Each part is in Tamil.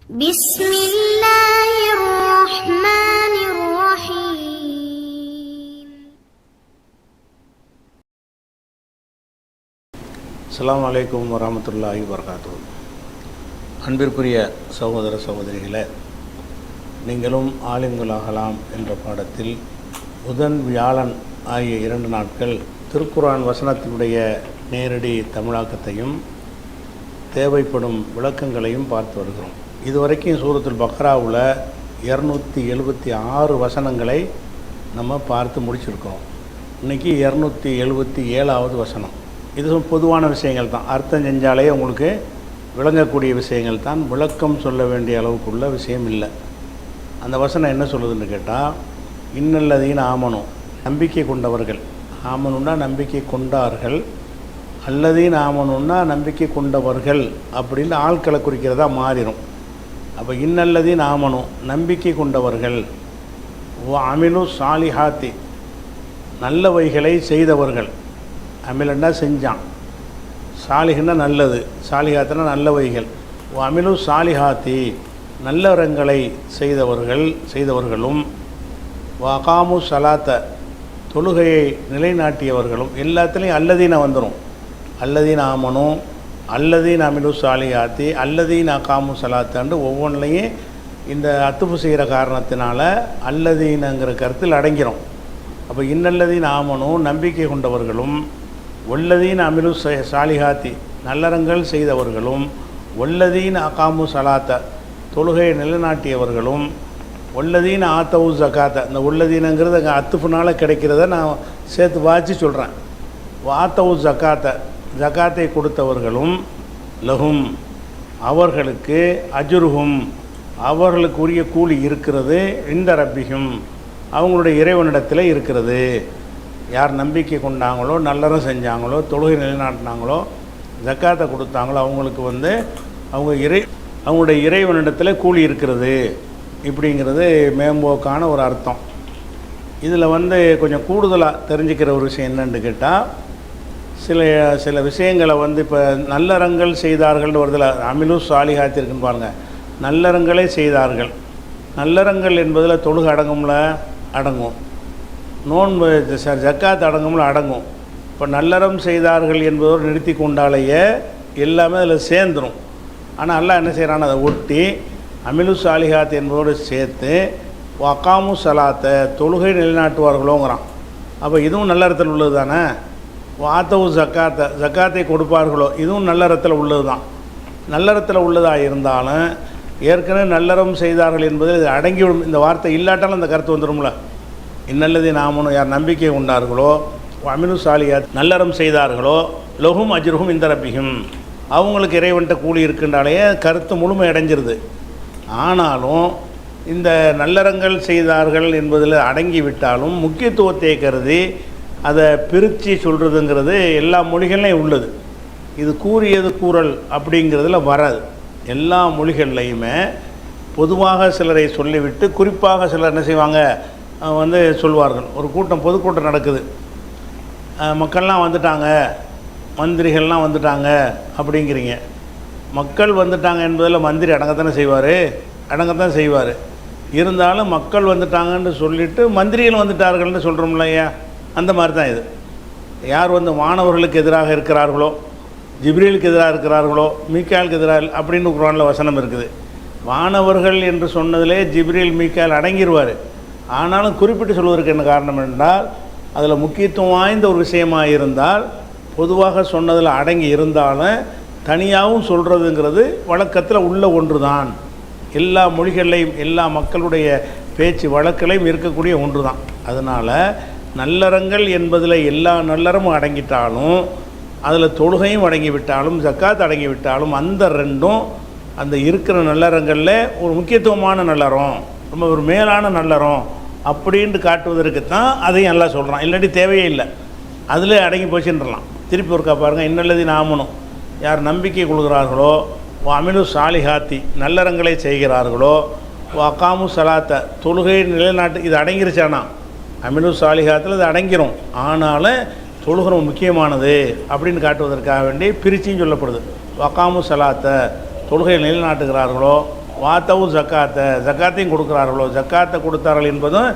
بسم الله الرحمن الرحيم. அஸ்ஸலாமு அலைக்கும் வரஹ்மத்துல்லாஹி வபரகாத்துஹு. அன்பிற்குரிய சகோதர சகோதரிகளே, நீங்களும் ஆலிம்களாகலாம் என்ற பாடத்தில் புதன் வியாழன் ஆகிய 2 நாட்கள் திருக்குர்ஆன் வசனத்தினுடைய நேரடி தமிழாக்கத்தையும் தேவைப்படும் விளக்கங்களையும் பார்த்து வருகிறோம். இதுவரைக்கும் சூரத்துல் பக்ராவில் 276 வசனங்களை நம்ம பார்த்து முடிச்சிருக்கிறோம். இன்றைக்கி 277வது வசனம். இது பொதுவான விஷயங்கள் தான், அர்த்தம் செஞ்சாலே உங்களுக்கு விளங்கக்கூடிய விஷயங்கள் தான், விளக்கம் சொல்ல வேண்டிய அளவுக்குள்ள விஷயம் இல்லை. அந்த வசனம் என்ன சொல்லுதுன்னு கேட்டால், இன்னல்லதீன ஆமனும், நம்பிக்கை கொண்டவர்கள், ஆமனுன்னா நம்பிக்கை கொண்டார்கள், அல்லதீன ஆமனுன்னா நம்பிக்கை கொண்டவர்கள் அப்படின்னு ஆட்களை குறிக்கிறதா மாறிடும். அப்போ இன்னல்லதீன ஆமனும் நம்பிக்கை கொண்டவர்கள், அமிலு சாலிஹாத்தி நல்லவைகளை செய்தவர்கள், அமிலன்னா செஞ்சான், சாலிஹன்னா நல்லது, சாலிஹாத்துனா நல்லவைகள், அமிலு சாலிஹாத்தி நல்லறங்களை செய்தவர்களும், வகாமு சலாத்த தொழுகையை நிலைநாட்டியவர்களும், எல்லாத்துலேயும் அல்லதீன வந்துடும். அல்லதீன ஆமனும், அல்லதீன அமிலு சாலிஹாத்தி, அல்லதீன அகாமு சலாத்தாண்டு ஒவ்வொன்றிலையும் இந்த அத்துப்பு செய்கிற காரணத்தினால அல்லதீனங்கிற கருத்தில் அடங்கிடும். அப்போ இன்னல்லதீன ஆமனும் நம்பிக்கை கொண்டவர்களும், ஒல்லதீன அமிலு சாலிஹாத்தி நல்லறங்கள் செய்தவர்களும், ஒல்லதீன அகாமு சலாத்த தொழுகையை நிலைநாட்டியவர்களும், ஒல்லதீன ஆத்தவு ஜக்காத்த, இந்த உள்ளதீனங்கிறது அங்கே அத்துப்புனால் கிடைக்கிறத நான் சேர்த்து வாசி சொல்கிறேன். ஆத்தவு ஜக்காத்த ஜக்காத்தை கொடுத்தவர்களும், லஹும் அவர்களுக்கு, அஜுருஹும் அவர்களுக்கு உரிய கூலி இருக்கிறது, இந்த ரப்பியும் அவங்களுடைய இறைவனிடத்தில் இருக்கிறது. யார் நம்பிக்கை கொண்டாங்களோ, நல்லறம் செஞ்சாங்களோ, தொழுகை நிலைநாட்டினாங்களோ, ஜக்காத்தை கொடுத்தாங்களோ, அவங்களுக்கு அவங்களுடைய இறைவனிடத்தில் கூலி இருக்கிறது. இப்படிங்கிறது மேம்போக்கான ஒரு அர்த்தம். இதில் கொஞ்சம் கூடுதலாக தெரிஞ்சுக்கிற ஒரு விஷயம் என்னன்னு கேட்டால், சில விஷயங்களை இப்போ நல்லறங்கள் செய்தார்கள் வருதில், அமிலு சாலிஹாத்தி இருக்குன்னு பாருங்கள். நல்லறங்களே செய்தார்கள், நல்லறங்கள் என்பதில் தொழுகை அடங்கும், நோன்பு ஜக்காத் அடங்கும்ல அடங்கும். இப்போ நல்லறம் செய்தார்கள் என்பதோடு நிறுத்தி கொண்டாலேயே எல்லாமே அதில் சேர்ந்துடும். ஆனால் அல்லாஹ் என்ன செய்கிறான்னு அதை ஒட்டி அமிலு சாலிஹாத் என்பதோடு சேர்த்து வகாமு சலாத்தை தொழுகை நிலைநாட்டுவார்களோங்கிறான். அப்போ இதுவும் நல்லறத்தில் உள்ளது தானே. வாத்தவு ஜக்காத்தை கொடுப்பார்களோ, இதுவும் நல்லறத்தில் உள்ளது தான். நல்லறத்தில் உள்ளதாக இருந்தாலும் ஏற்கனவே நல்லறம் செய்தார்கள் என்பதில் இது அடங்கிவிடும். இந்த வார்த்தை இல்லாட்டாலும் அந்த கருத்து வந்துடும்ல. இன்னல்லதீன ஆமனு யார் நம்பிக்கை கொண்டார்களோ, அமிலு சாலிஹாத் நல்லறம் செய்தார்களோ, லஹும் அஜ்ருஹும் இந்த ரப்பிஹும் அவங்களுக்கு இறைவன்ட்ட கூலி இருக்கின்றாலே கருத்து முழுமை அடைஞ்சிருது. ஆனாலும் இந்த நல்லறங்கள் செய்தார்கள் என்பதில் அடங்கிவிட்டாலும் முக்கியத்துவத்தை கருதி அதை பிரித்து சொல்கிறதுங்கிறது எல்லா மொழிகள்லையும் உள்ளது. இது கூறியது கூறல் அப்படிங்கிறதுல வராது. எல்லா மொழிகள்லையுமே பொதுவாக சிலரை சொல்லிவிட்டு குறிப்பாக சிலர் என்ன செய்வாங்க, சொல்வார்கள். ஒரு பொதுக்கூட்டம் நடக்குது, மக்கள்லாம் வந்துட்டாங்க, மந்திரிகள்லாம் வந்துட்டாங்க அப்படிங்கிறீங்க. மக்கள் வந்துட்டாங்க என்பதில் மந்திரி அடங்கத்தான் செய்வார். இருந்தாலும் மக்கள் வந்துட்டாங்கன்னு சொல்லிவிட்டு மந்திரிகள் வந்துட்டார்கள்னு சொல்கிறோம் இல்லையா, அந்த மாதிரி தான் இது. யார் வானவர்களுக்கு எதிராக இருக்கிறார்களோ, ஜிப்ரீலுக்கு எதிராக இருக்கிறார்களோ, மீக்காலுக்கு எதிராக அப்படின்னு குர்ஆனில் வசனம் இருக்குது. வானவர்கள் என்று சொன்னதிலே ஜிப்ரீல் மீக்கால் அடங்கிடுவார். ஆனாலும் குறிப்பிட்டு சொல்வதற்கு என்ன காரணம் என்றால், அதில் முக்கியத்துவம் வாய்ந்த ஒரு விஷயமாக இருந்தால் பொதுவாக சொன்னதில் அடங்கி இருந்தாலும் தனியாகவும் சொல்கிறதுங்கிறது வழக்கத்தில் உள்ள ஒன்று தான். எல்லா மொழிகளையும் எல்லா மக்களுடைய பேச்சு வழக்கிலையும் இருக்கக்கூடிய ஒன்று தான். அதனால் நல்லறங்கள் என்பதில் எல்லா நல்லறமும் அடங்கிட்டாலும், அதில் தொழுகையும் அடங்கிவிட்டாலும், ஜக்காத் அடங்கிவிட்டாலும், அந்த ரெண்டும் அந்த இருக்கிற நல்லறங்களில் ஒரு முக்கியத்துவமான நல்லறம், ரொம்ப ஒரு மேலான நல்லறம் அப்படின்ட்டு காட்டுவதற்கு தான் அதையும் நல்லா சொல்கிறான். இல்லாட்டி தேவையே இல்லை, அதில் அடங்கி போச்சுன்றலாம். திருப்பி ஒருக்கா பாருங்கள். இன்னல்லதீன ஆமனும் யார் நம்பிக்கை கொள்கிறார்களோ, அமிலு சாலிஹாத்தி நல்லறங்களை செய்கிறார்களோ, அகாமு சலாத்த தொழுகை நிலைநாட்டு, இது அடங்கிருச்சானா அமிலு சாலிஹாத்தில் இது அடங்கிரும். ஆனாலும் தொழுகை முக்கியமானது அப்படின்னு காட்டுவதற்காக வேண்டி பிரிச்சியும் சொல்லப்படுது. அகாமு சலாத்த தொழுகை நிலைநாட்டுகிறார்களோ, வாத்தவும் ஜக்காத்தையும் கொடுக்குறார்களோ, ஜக்காத்தை கொடுத்தார்கள் என்பதும்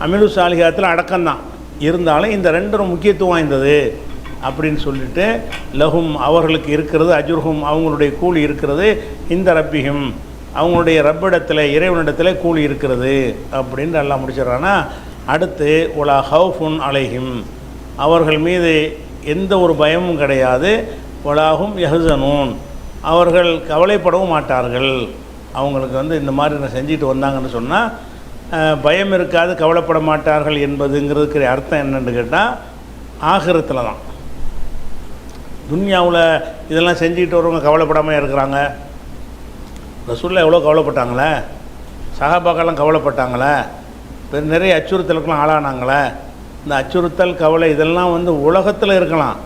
அமிலு சாலிஹாத்தில் அடக்கம்தான். இருந்தாலும் இந்த ரெண்டும் முக்கியத்துவம் வாய்ந்தது அப்படின்னு சொல்லிட்டு லஹும் அவர்களுக்கு இருக்கிறது, அஜுர்ஹும் அவங்களுடைய கூலி இருக்கிறது, இந்த ரப்பிஹும் அவங்களுடைய ரப்பிடத்தில் இறைவனிடத்தில் கூலி இருக்கிறது அப்படின்னு எல்லாம் முடிச்சிடறான்னா, அடுத்து உலா ஹவுஃபுன் அலைஹிம் அவர்கள் மீது எந்த ஒரு பயமும் கிடையாது, உலாஹும் யஹ்சனூன் அவர்கள் கவலைப்படவும் மாட்டார்கள். அவங்களுக்கு வந்து இந்த மாதிரி செஞ்சுட்டு வந்தாங்கன்னு சொன்னால் பயம் இருக்காது, கவலைப்பட மாட்டார்கள் என்பதுங்கிறதுக்கு அர்த்தம் என்னென்னு கேட்டால் ஆகிரத்தில் தான். துன்யாவில் இதெல்லாம் செஞ்சுக்கிட்டு வரவங்க கவலைப்படாமல் இருக்கிறாங்க. ரசூலுல்லாஹ் எவ்வளோ கவலைப்பட்டாங்களே, சஹாபாக்கெல்லாம் கவலைப்பட்டாங்களே, நிறைய அச்சுறுத்தலுக்கெல்லாம் ஆளானாங்களே. இந்த அச்சுறுத்தல் கவலை இதெல்லாம் வந்து உலகத்தில் இருக்கலாம்.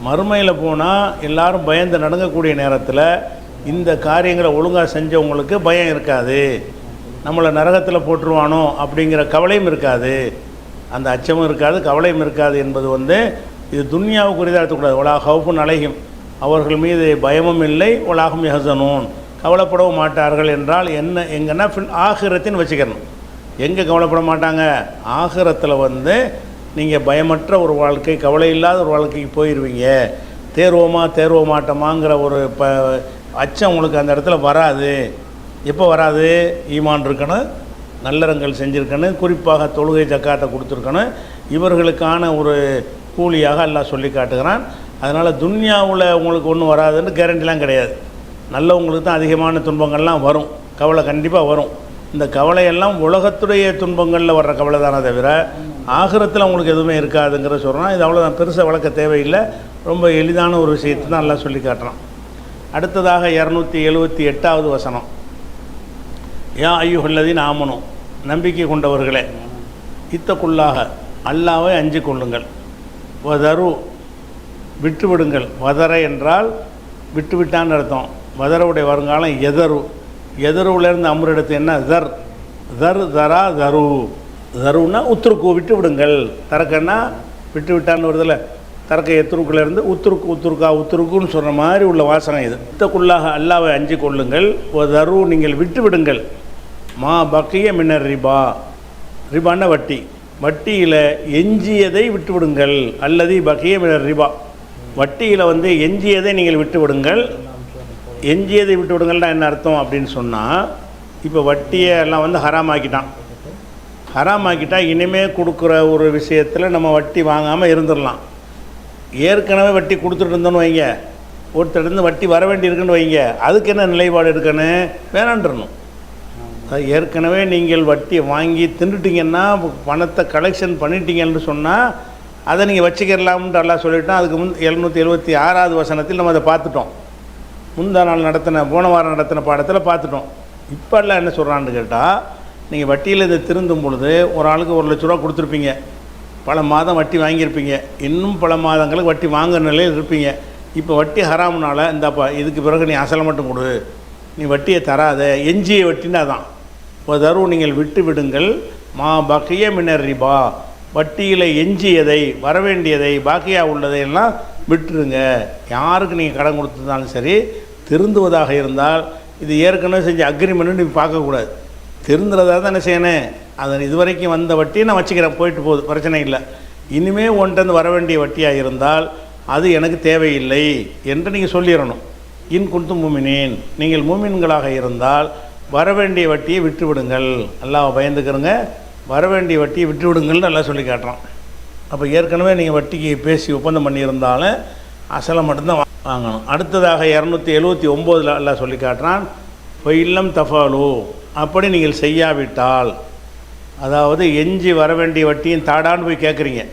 மறுமையில் போனால் எல்லாரும் பயந்து நடுங்கக்கூடிய நேரத்தில் இந்த காரியங்களை ஒழுங்காக செஞ்சவங்களுக்கு பயம் இருக்காது, நம்மளை நரகத்தில் போட்டுருவானோ அப்படிங்கிற கவலையும் இருக்காது, அந்த அச்சமும் இருக்காது, கவலையும் இருக்காது என்பது வந்து இது துன்யாவுக்குரியதாக எடுத்துக்கூடாது. உலா ஹவுஃபுன் அலைஹிம் அவர்கள் மீது பயமும் இல்லை, உலாகும் யஹ்சனூன் கவலைப்படவும் மாட்டார்கள் என்றால் என்ன எங்கன்னா ஆகிரத்தின்னு வச்சுக்கணும். எங்கே கவலைப்பட மாட்டாங்க? ஆகிரத்தில் வந்து நீங்கள் பயமற்ற ஒரு வாழ்க்கை, கவலை இல்லாத ஒரு வாழ்க்கைக்கு போயிடுவீங்க. தேர்வ மாட்டோமாங்கிற ஒரு அச்சம் உங்களுக்கு அந்த இடத்துல வராது. எப்போ வராது? ஈமான் இருக்கணும், நல்லறங்கள் செஞ்சுருக்கணும், குறிப்பாக தொழுகை ஜக்காத்தை கொடுத்துருக்கணும். இவர்களுக்கான ஒரு கூலியாக அல்லாஹ் சொல்லி காட்டுகிறான். அதனால் துன்யாவில் உங்களுக்கு ஒன்றும் வராதுன்னு கேரண்டிலாம் கிடையாது. நல்லவங்களுக்கு தான் அதிகமான துன்பங்கள்லாம் வரும், கவலை கண்டிப்பாக வரும். இந்த கவலையெல்லாம் உலகத்துடைய துன்பங்களில் வர்ற கவலை தானே தவிர ஆகிரத்தில் உங்களுக்கு எதுவுமே இருக்காதுங்கிற சொல்கிறான். இது அவ்வளோதான், பெருசாக வளர்க்க தேவையில்லை, ரொம்ப எளிதான ஒரு விஷயத்தை தான் எல்லாம் சொல்லி காட்டுறான். அடுத்ததாக 278வது வசனம், யா ஐயுஹல்லதீன ஆமனு நம்பிக்கை கொண்டவர்களே, இத்தக்குள்ளாக அல்லாஹ்வை அஞ்சு கொள்ளுங்கள், வதரு விட்டுவிடுங்கள். வதரை என்றால் விட்டுவிட்டான்னு அர்த்தம். வதருடைய வருங்காலம் எதரு. எதருவிலேருந்து அமரெடுத்து என்ன தர் தரா தரு. தருன்னா உத்துருக்கு விட்டு விடுங்கள். தரக்கன்னா விட்டு விட்டான்னு வருதில்ல, தரக்க எத்துருக்குலேருந்து உத்துருக்குன்னு சொல்கிற மாதிரி உள்ள வாசகம் இது. இத்தக்குள்ளாக அல்லாஹ்வை அஞ்சு கொள்ளுங்கள், தரு நீங்கள் விட்டு விடுங்கள், மா பக்கிய மின்னர் ரிபா. ரிபான்னா வட்டி, வட்டியில் எஞ்சியதை விட்டு விடுங்கள். அல்லது பக்கிய மின்னர் ரிபா, வட்டியில் வந்து எஞ்சியதை நீங்கள் விட்டு விடுங்கள். எஞ்சியதை விட்டு விடுங்கள்னா என்ன அர்த்தம் அப்படின்னு சொன்னால், இப்போ வட்டியை எல்லாம் வந்து ஹராமாக்கிட்டா இனிமேல் கொடுக்குற ஒரு விஷயத்தில் நம்ம வட்டி வாங்காமல் இருந்துடலாம். ஏற்கனவே வட்டி கொடுத்துட்டு இருந்தோன்னு வைங்க, ஒருத்தருந்து வட்டி வர வேண்டி இருக்குன்னு வைங்க, அதுக்கு என்ன நிலைப்பாடு எடுக்கணும்? வேணான்றணும். அது ஏற்கனவே நீங்கள் வட்டி வாங்கி தின்னுட்டிங்கன்னா, பணத்தை கலெக்ஷன் பண்ணிட்டீங்கன்னு சொன்னால் அதை நீங்கள் வச்சுக்கிறலாம்னு எல்லாம் சொல்லிட்டோம். அதுக்கு 776வது வசனத்தில் நம்ம அதை பார்த்துட்டோம். போன வாரம் நடத்தின பாடத்தில் பார்த்துட்டோம். இப்போ எல்லாம் என்ன சொல்கிறான்னு கேட்டால், நீங்கள் வட்டியில் இதை திருந்தும் பொழுது ஒரு ஆளுக்கு 1 லட்ச ரூபா கொடுத்துருப்பீங்க, பல மாதம் வட்டி வாங்கியிருப்பீங்க, இன்னும் பல மாதங்களுக்கு வட்டி வாங்குற நிலையில் இருப்பீங்க. இப்போ வட்டி ஹராம்னால இந்தாப்பா இதுக்கு பிறகு நீ அசலை மட்டும் கொடு, நீ வட்டியை தராத, எஞ்சிய வட்டின்னா தான் தரு நீங்கள் விட்டு விடுங்கள். மா பக்கிய மின்னர் ரிபா, வட்டியில் எஞ்சியதை வரவேண்டியதை பாக்கியா உள்ளதையெல்லாம் விட்டுருங்க. யாருக்கு நீங்கள் கடன் கொடுத்துருந்தாலும் சரி, திருந்துவதாக இருந்தால் இது ஏற்கனவே செஞ்ச அக்ரிமெண்ட்டு நீங்கள் பார்க்கக்கூடாது. திருந்துறதாக தான் என்ன செய்யணும், அதன் இதுவரைக்கும் வந்த வட்டியை நான் வச்சுக்கிறேன், போயிட்டு போகுது, பிரச்சனை இல்லை. இனிமேல் ஒன்றிருந்து வர வேண்டிய வட்டியாக இருந்தால் அது எனக்கு தேவையில்லை என்று நீங்கள் சொல்லிடணும். இன் குன்தும் மூமினீன், நீங்கள் மூமின்களாக இருந்தால் வரவேண்டிய வட்டியை விட்டு விடுங்கள், அல்லாஹ்வை பயந்துக்கிறங்க, வரவேண்டிய வட்டியை விட்டு விடுங்கள்னு எல்லாம் சொல்லி காட்டுறான். அப்போ ஏற்கனவே நீங்கள் வட்டிக்கு பேசி ஒப்பந்தம் பண்ணியிருந்தாலும் அசலை மட்டும்தான் வாங்கணும். அடுத்ததாக 279 எல்லாம் சொல்லி காட்டுறான், இல்லம் தஃபாலு, அப்படி நீங்கள் செய்யாவிட்டால், அதாவது எஞ்சி வர வேண்டிய வட்டியும் தாடான்னு போய் கேட்குறீங்க.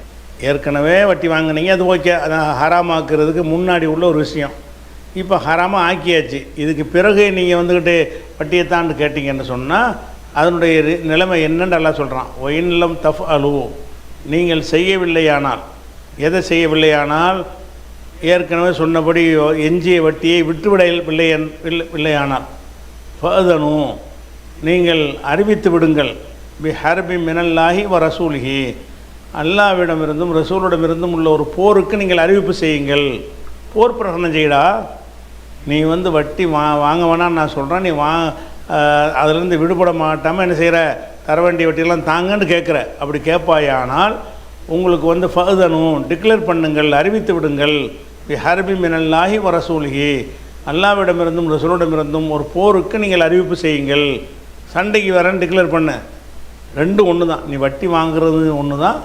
ஏற்கனவே வட்டி வாங்கினீங்க, அது ஓகே, அதை ஹராமாக்குறதுக்கு முன்னாடி உள்ள ஒரு விஷயம். இப்போ ஹராமாக ஆக்கியாச்சு, இதுக்கு பிறகு நீங்கள் வந்துக்கிட்டு வட்டியை தாண்டு கேட்டிங்கன்னு சொன்னால் அதனுடைய நிலைமை என்னென்னு எல்லாம் சொல்கிறான். ஒயின்லம் தஃப் அலு, நீங்கள் செய்யவில்லையானால், எதை செய்யவில்லையானால், ஏற்கனவே சொன்னபடி எஞ்சிய வட்டியை விட்டுவிடவில்லையானால் ஃபதனு, நீங்கள் அறிவித்து விடுங்கள், பி ஹர்பி மினல்லாஹி வ ரசூலிஹி, அல்லாஹ்விடமிருந்தும் ரசூலிடமிருந்தும் உள்ள ஒரு போருக்கு நீங்கள் அறிவிப்பு செய்யுங்கள். போர் பிரகடனம் செய்யடா, நீ வந்து வட்டி வாங்க வேணான்னு நான் சொல்கிறேன், நீ அதிலிருந்து விடுபட மாட்டாமல் என்ன செய்கிற, தர வேண்டிய வட்டியெல்லாம் தாங்கன்னு கேட்குற. அப்படி கேட்பாயானால் உங்களுக்கு வந்து ஃபதனும் டிக்ளேர் பண்ணுங்கள், அறிவித்து விடுங்கள், ஹர்பி மினல்லாஹி வ ரசூலிஹி, அல்லாஹ்விடமிருந்தும் ரசூலிடமிருந்தும் ஒரு போருக்கு நீங்கள் அறிவிப்பு செய்யுங்கள். சண்டைக்கு வரேன்னு டிக்ளேர் பண்ண, ரெண்டும் ஒன்று தான். நீ வட்டி வாங்குறது ஒன்று தான்,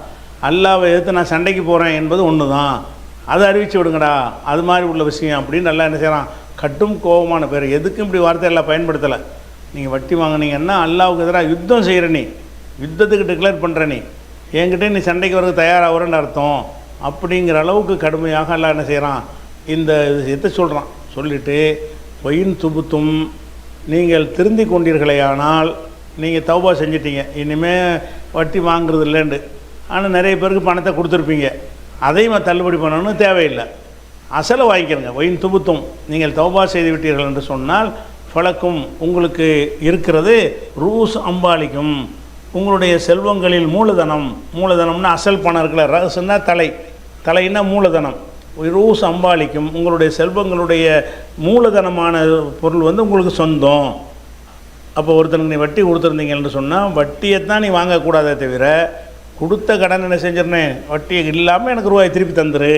அல்லாஹ்வை எதிர்த்து நான் சண்டைக்கு போகிறேன் என்பது ஒன்று தான். அதை அறிவித்து விடுங்கடா, அது மாதிரி உள்ள விஷயம் அப்படின்னு நல்லா என்ன செய்கிறான், கட்டும் கோபமான பேர். எதுக்கும் இப்படி வார்த்தையெல்லாம் பயன்படுத்தலை. நீங்கள் வட்டி வாங்கினீங்கன்னா அல்லாஹ்வுக்கு எதிராக யுத்தம் செய்கிற, நீ யுத்தத்துக்கு டிக்ளேர் பண்ணுற, நீ என்கிட்ட நீ சண்டைக்கு வரது தயாராகிறன்னு அர்த்தம். அப்படிங்கிற அளவுக்கு கடுமையாக எல்லாம் என்ன செய்கிறான், இந்த விஷயத்தை சொல்கிறான். சொல்லிவிட்டு பொயின் துபுத்தும், நீங்கள் திருந்தி கொண்டீர்களேயானால் நீங்கள் தௌபா செஞ்சிட்டீங்க, இனிமேல் வட்டி வாங்குறது இல்லைண்டு. ஆனால் நிறைய பேருக்கு பணத்தை கொடுத்துருப்பீங்க, அதையும் தள்ளுபடி பண்ணணும்னு தேவையில்லை, அசலை வாங்கிக்கிறங்க. ஒயின் துபுத்தும், நீங்கள் தௌபா செய்து விட்டீர்கள் என்று சொன்னால் ஃபலக்கும், உங்களுக்கு இருக்கிறது ரூஸ் அம்பாலிக்கும், உங்களுடைய செல்வங்களில் மூலதனம். மூலதனம்னா அசல் பணம் இருக்குல்ல, ரசுன்னா தலை, தலைன்னா மூலதனம். ரூஸ் அம்பாலிக்கும், உங்களுடைய செல்வங்களுடைய மூலதனமான பொருள் வந்து உங்களுக்கு சொந்தம். அப்போ ஒருத்தனுக்கு நீ வட்டி கொடுத்துருந்தீங்கன்னு சொன்னால் வட்டியைத்தான் நீ வாங்கக்கூடாதே தவிர, கொடுத்த கடன் என்ன செஞ்சிடனே, வட்டியை இல்லாமல் எனக்கு ரூபாய் திருப்பி தந்துரு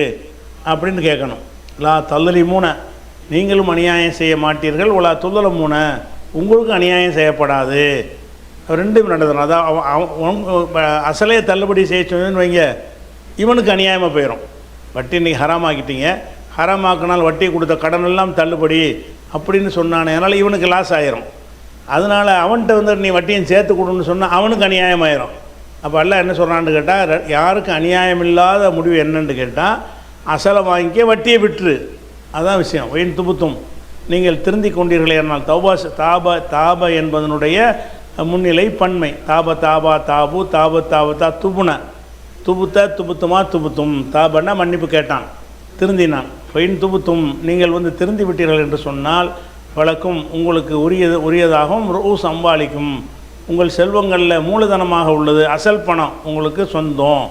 அப்படின்னு கேட்கணும். லா தள்ளலி மூண, நீங்களும் அநியாயம் செய்ய மாட்டீர்கள். ஒலா துள்ளல மூண, உங்களுக்கும் அநியாயம் செய்யப்படாது. ரெண்டும் நடந்தது. அதான் அசலே தள்ளுபடி செய்ய சொன்னு வைங்க, இவனுக்கு அநியாயமாக போயிடும். வட்டி இன்றைக்கி ஹராமாக்கிட்டீங்க, ஹராமாக்கினால் வட்டி கொடுத்த கடன் எல்லாம் தள்ளுபடி அப்படின்னு சொன்னானே, அதனால் இவனுக்கு லாஸ் ஆயிரும். அதனால் அவன்கிட்ட வந்து நீ வட்டியும் சேர்த்து கொடுன்னு சொன்னால் அவனுக்கு அநியாயமாயிரும். அப்போ எல்லாம் என்ன சொல்கிறான்னு கேட்டால், யாருக்கு அநியாயம் இல்லாத முடிவு என்னன்னு கேட்டால், அசலை வாங்கிக்க, வட்டியை விட்டுரு, அதுதான் விஷயம். ஒயின் துபுத்தும், நீங்கள் திருந்தி கொண்டீர்களே என்னால். தாப என்பதனுடைய முன்னிலை பன்மை. தாபா தாபு, தாபத்தா துபுன, துபுத்துமா துபுத்தும். தாபன்னா மன்னிப்பு கேட்டான், திருந்தினான். ஒயின் துபுத்தும், நீங்கள் வந்து திருந்தி விட்டீர்கள் என்று சொன்னால் வழக்கும் உங்களுக்கு உரியதாகவும் ரூஸ் அம்பாலிக்கும், உங்கள் செல்வங்களில் மூலதனமாக உள்ளது அசல் பணம் உங்களுக்கு சொந்தம்.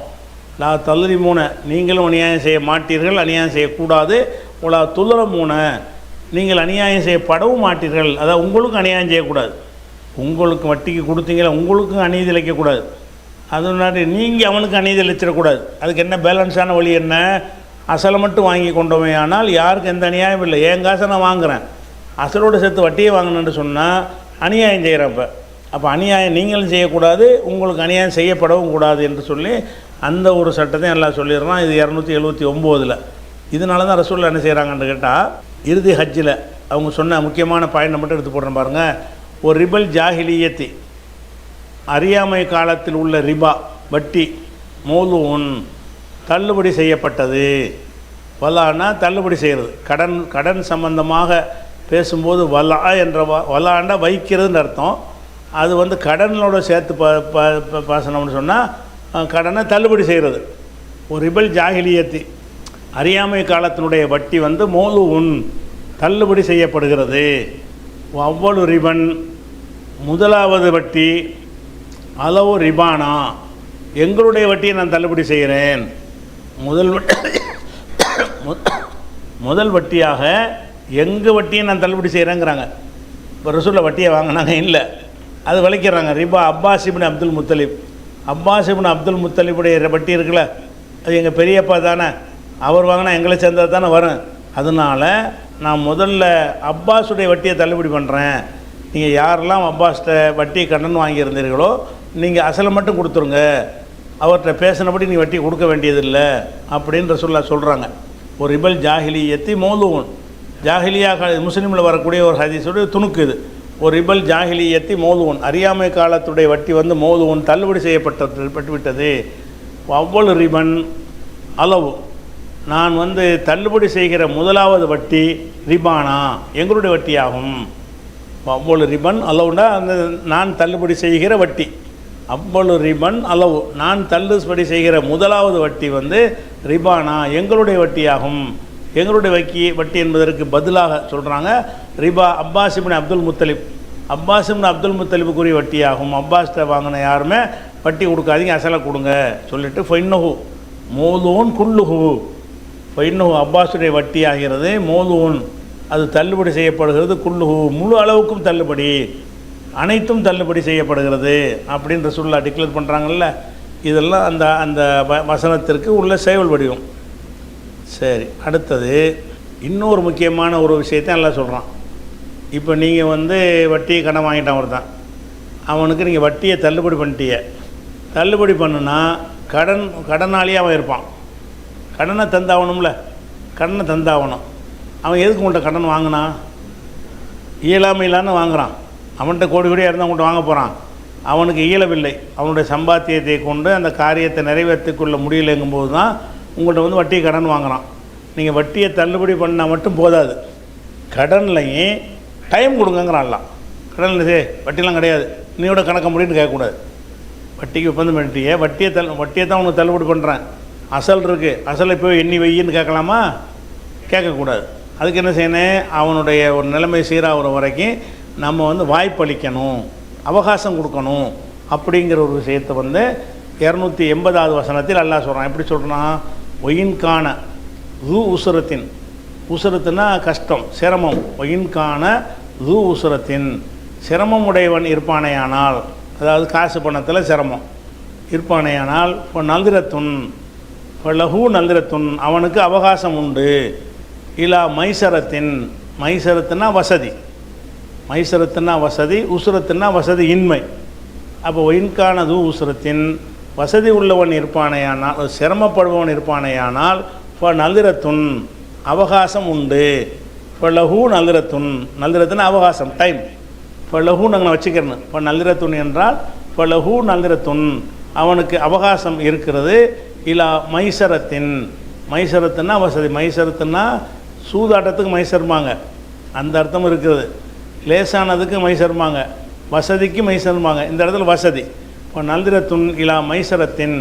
லா தள்ளுரி மூண, நீங்களும் அநியாயம் செய்ய மாட்டீர்கள், அநியாயம் செய்யக்கூடாது. உலா துள்ளர மூண, நீங்கள் அநியாயம் செய்யப்படவும் மாட்டீர்கள். அதாவது உங்களுக்கும் அநியாயம் செய்யக்கூடாது. உங்களுக்கு வட்டிக்கு கொடுத்தீங்களா, உங்களுக்கும் அநீதி இழைக்கக்கூடாது. அதனால நீங்கள் அவனுக்கு அநீதி இழைச்சிடக்கூடாது. அதுக்கு என்ன பேலன்ஸான வழி என்ன, அசலை மட்டும் வாங்கி கொண்டோமே ஆனால் யாருக்கு எந்த அநியாயம் இல்லை. என் காசை நான் வாங்குகிறேன், அசலோடு சேர்த்து வட்டியை வாங்கணுன்னு சொன்னால் அநியாயம் செய்கிறப்ப, அப்போ அநியாயம் நீங்களும் செய்யக்கூடாது, உங்களுக்கு அநியாயம் செய்யப்படவும் கூடாது என்று சொல்லி அந்த ஒரு சட்டத்தையும் எல்லாம் சொல்லிடுறான். இது 279. இதனால தான் ரசூலுல்லாஹ் என்ன செய்கிறாங்கன்னு கேட்டால், இறுதி ஹஜ்ஜில் அவங்க சொன்ன முக்கியமான பாயிண்டை மட்டும் எடுத்து போடுறேன் பாருங்கள். ஒரு ரிபல் ஜாஹிலியத்தி, அறியாமை காலத்தில் உள்ள ரிபா வட்டி, மௌலூன் தள்ளுபடி செய்யப்பட்டது. வலான்னா தள்ளுபடி செய்கிறது. கடன் சம்பந்தமாக பேசும்போது வலா என்ற வலாண்டா வைக்கிறதுன்னு அர்த்தம். அது வந்து கடனோட சேர்த்து பாசனம்னு சொன்னால் கடனை தள்ளுபடி செய்கிறது. ஒரு ரிபல் ஜாஹிலியத்தி, அறியாமை காலத்தினுடைய வட்டி வந்து மௌலூன் தள்ளுபடி செய்யப்படுகிறது. அவ்வளவு ரிபன், முதலாவது வட்டி, அளவு ரிபானா, எங்களுடைய வட்டியை நான் தள்ளுபடி செய்கிறேன். முதல் வட்டியாக எங்கள் வட்டியை நான் தள்ளுபடி செய்கிறேங்கிறாங்க. இப்போ ரசூலில் வட்டியை வாங்கினாங்க இல்லை, அது விளைக்கிறாங்க. ரிபா அப்பாஸ் இப்னு அப்துல் முத்தலிப், அப்பாஸ் இப்னு அப்துல் முத்தலிபுடைய வட்டி இருக்குல்ல, அது எங்கள் பெரியப்பா தானே, அவர் வாங்கினா எங்களை சேர்ந்தது தானே வரும். அதனால் நான் முதல்ல அப்பாஸுடைய வட்டியை தள்ளுபடி பண்ணுறேன். நீங்கள் யாரெல்லாம் அப்பாஸ்கிட்ட வட்டி கடன் வாங்கியிருந்தீர்களோ நீங்கள் அசலை மட்டும் கொடுத்துருங்க, அவர்கிட்ட பேசினபடி நீ வட்டி கொடுக்க வேண்டியதில்லை அப்படின்னு ரசூலுல்லாஹ் சொல்கிறாங்க. ஒரு ரிபல் ஜாஹிலியத்தி மௌலூன், ஜாஹிலியாக முஸ்லீமில் வரக்கூடிய ஒரு ஹதீஸுடைய துணுக்கு இது. ஒரு ரிபல் ஜாஹிலியத்தி மௌலூன், அறியாமை காலத்துடைய வட்டி வந்து மௌலூன் தள்ளுபடி செய்யப்பட்டுவிட்டது. அவ்வளவு ரிபன் அளவு, நான் வந்து தள்ளுபடி செய்கிற முதலாவது வட்டி ரிபானா எங்களுடைய வட்டியாகும். அவ்வளவு ரிபன் அளவுனா அந்த நான் தள்ளுபடி செய்கிற வட்டி. அவ்வளவு ரிபன் அளவு, நான் தள்ளுபடி செய்கிற முதலாவது வட்டி வந்து ரிபானா எங்களுடைய வட்டியாகும். எங்களுடைய வட்டி என்பதற்கு பதிலாக சொல்கிறாங்க ரிபா அப்பாஸ் இப்னு அப்துல் முத்தலிப், அப்பாஸ் இப்னு அப்துல் முத்தலிபுக்குரிய வட்டியாகும். அப்பாஸ்கிட்ட வாங்கின யாருமே வட்டி கொடுக்காதீங்க, அசலை கொடுங்க சொல்லிட்டு ஃபைன்னஹு மௌலூன் குல்லுஹு, ஃபைன்னஹு அப்பாஸுடைய வட்டி ஆகிறது மௌலூன், அது தள்ளுபடி செய்யப்படுகிறது, குல்லுஹு முழு அளவுக்கும் தள்ளுபடி. அனைத்தும் தள்ளுபடி செய்யப்படுகிறது அப்படின்னு ரசூலுல்லாஹ் டிக்ளேர் பண்ணுறாங்கல்ல, இதெல்லாம் அந்த அந்த வசனத்திற்கு உள்ள செயல் வடிவம். சரி, அடுத்தது இன்னொரு முக்கியமான ஒரு விஷயத்தை எல்லாம் சொல்கிறான். இப்போ நீங்கள் வந்து வட்டியை கடன் வாங்கிட்டான் ஒருத்தான், அவனுக்கு நீங்கள் வட்டியை தள்ளுபடி பண்ணிட்டீங்க. தள்ளுபடி பண்ணுனா கடனாளியாக அவன் இருப்பான். கடனை தந்தாகணும்ல, கடனை தந்தாகணும். அவன் எதுக்கு உங்கள்கிட்ட கடன் வாங்கினான்? இயலாமையிலான்னு வாங்குகிறான். அவன்கிட்ட கோடி கோடியாக இருந்தால் உங்கள்கிட்ட வாங்க போகிறான். அவனுக்கு இயலவில்லை, அவனுடைய சம்பாத்தியத்தை கொண்டு அந்த காரியத்தை நிறைவேற்றிக்கொள்ள முடியலைங்கும்போது தான் உங்கள்கிட்ட வந்து வட்டி கடன் வாங்குகிறான். நீங்கள் வட்டியை தள்ளுபடி பண்ணால் மட்டும் போதாது, கடன்லையும் டைம் கொடுங்கங்கிறான்லாம். கடனில் வட்டிலாம் கிடையாது, நீயோட கணக்க முடியும்னு கேட்கக்கூடாது. வட்டிக்கு ஒப்பந்தம் பண்ணிட்டியே, வட்டியை தான் உனக்கு தள்ளுபடி பண்ணுறேன், அசல் இருக்குது, அசலை போய் எண்ணி வையின்னு கேட்கலாமா? கேட்கக்கூடாது. அதுக்கு என்ன செய்யணும்? அவனுடைய ஒரு நிலைமை சீராகிற வரைக்கும் நம்ம வந்து வாய்ப்பளிக்கணும், அவகாசம் கொடுக்கணும். அப்படிங்கிற ஒரு விஷயத்தை வந்து 280வது வசனத்தில் அல்லாஹ் சொல்கிறான். எப்படி சொல்கிறான்? ஒயின்கான ரூ உசுரத்தின், உசுரத்துனா கஷ்டம், சிரமம். ஒயின்கான ரூ உசுரத்தின், சிரமம் உடையவன் இருப்பானையானால், அதாவது காசு பணத்தில் சிரமம் இருப்பானையானால், இப்போ நல்திரத்துன் இப்போ லஹூ நல்திரத்துன், அவனுக்கு அவகாசம் உண்டு. இலா மைசரத்தின், மைசரத்துனா வசதி, மைசரத்துனா வசதி, உசுரத்துனா வசதி இன்மை. அப்போ ஒயின்கான ரூ உசுரத்தின், வசதி உள்ளவன் இருப்பானையானால், சிரமப்படுபவன் இருப்பானையானால், இப்போ நல்திரத்துன் அவகாசம் உண்டு. இப்போ லஹூ நல்திரத்துன், நல்திரத்துனா அவகாசம், டைம். இப்போ லஹூ நாங்கள் வச்சுக்கிறேன். இப்போ நல்திரத்துன் என்றால் இப்போ லஹூ நல்திரத்துன், அவனுக்கு அவகாசம் இருக்கிறது. இலா மைசரத்தின், மைசரத்துன்னா வசதி, மைசரத்துன்னா சூதாட்டத்துக்கு மைசருமாங்க, அந்த அர்த்தம் இருக்குது. லேசானதுக்கு மைசருமாங்க, வசதிக்கு மைசருமாங்க. இந்த இடத்துல வசதி. இப்போ நல்திரத்துன் இலா மைசரத்தின்,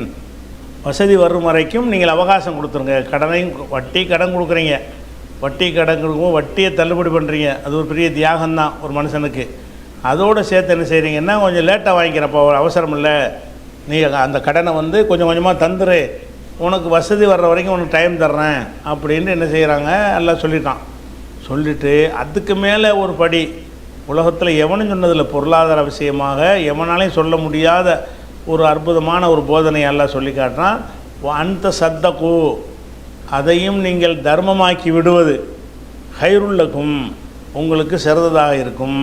வசதி வரும் வரைக்கும் நீங்கள் அவகாசம் கொடுத்துருங்க. கடனையும் வட்டி கடன் கொடுக்குறீங்க, வட்டி கடன் கொடுக்கும், வட்டியை தள்ளுபடி பண்ணுறீங்க, அது ஒரு பெரிய தியாகம்தான் ஒரு மனுஷனுக்கு. அதோடு சேர்த்து என்ன செய்கிறீங்கன்னா, கொஞ்சம் லேட்டாக வாங்கிக்கிறப்போ அவசரம் இல்லை, நீ அந்த கடனை வந்து கொஞ்சம் கொஞ்சமாக தந்துரு, உனக்கு வசதி வர்ற வரைக்கும் உனக்கு டைம் தர்றேன் அப்படின்னு என்ன செய்கிறாங்க, எல்லாம் சொல்லிட்டான். சொல்லிவிட்டு அதுக்கு மேலே ஒரு படி, உலகத்தில் எவனும் சொன்னதில் பொருளாதார விஷயமாக எவனாலையும் சொல்ல முடியாத ஒரு அற்புதமான ஒரு போதனை எல்லாம் சொல்லி காட்டுறான். அந்த சத்தகு, அதையும் நீங்கள் தர்மமாக்கி விடுவது, ஹைருல்லக்கும், உங்களுக்கு சிறந்ததாக இருக்கும்.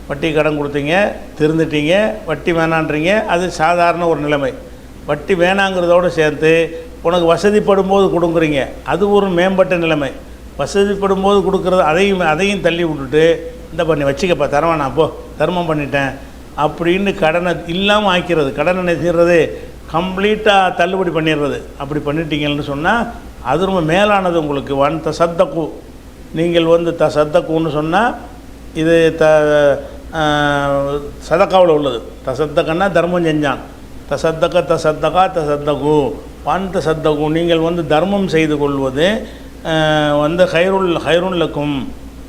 வட்டி கடன் கொடுத்தீங்க, திருந்துட்டீங்க, வட்டி வேணான்றீங்க, அது சாதாரண ஒரு நிலைமை. வட்டி வேணாங்கிறதோடு சேர்த்து உனக்கு வசதிப்படும் போது கொடுக்குறீங்க, அது ஒரு மேம்பட்ட நிலைமை. வசதிப்படும் போது கொடுக்குறது அதையும் தள்ளி விட்டுட்டு, இந்த பண்ணி வச்சுக்கப்பா, தரவானா போ, தர்மம் பண்ணிட்டேன் அப்படின்னு கடனை இல்லாமல் ஆக்கிறது, கடனை நினைச்சிடுறது, கம்ப்ளீட்டாக தள்ளுபடி பண்ணிடுறது. அப்படி பண்ணிட்டீங்கன்னு சொன்னால் அது ரொம்ப மேலானது உங்களுக்கு. வன் தசத்தக்கு, நீங்கள் வந்து தசத்தக்குன்னு சொன்னால் இது சதக்காவில் உள்ளது. தசத்தக்கன்னா தர்மம் செஞ்சான், தசத்தகு வன் தசத்தகு, நீங்கள் வந்து தர்மம் செய்து கொள்வது வந்து ஹைருல்லக்கும்,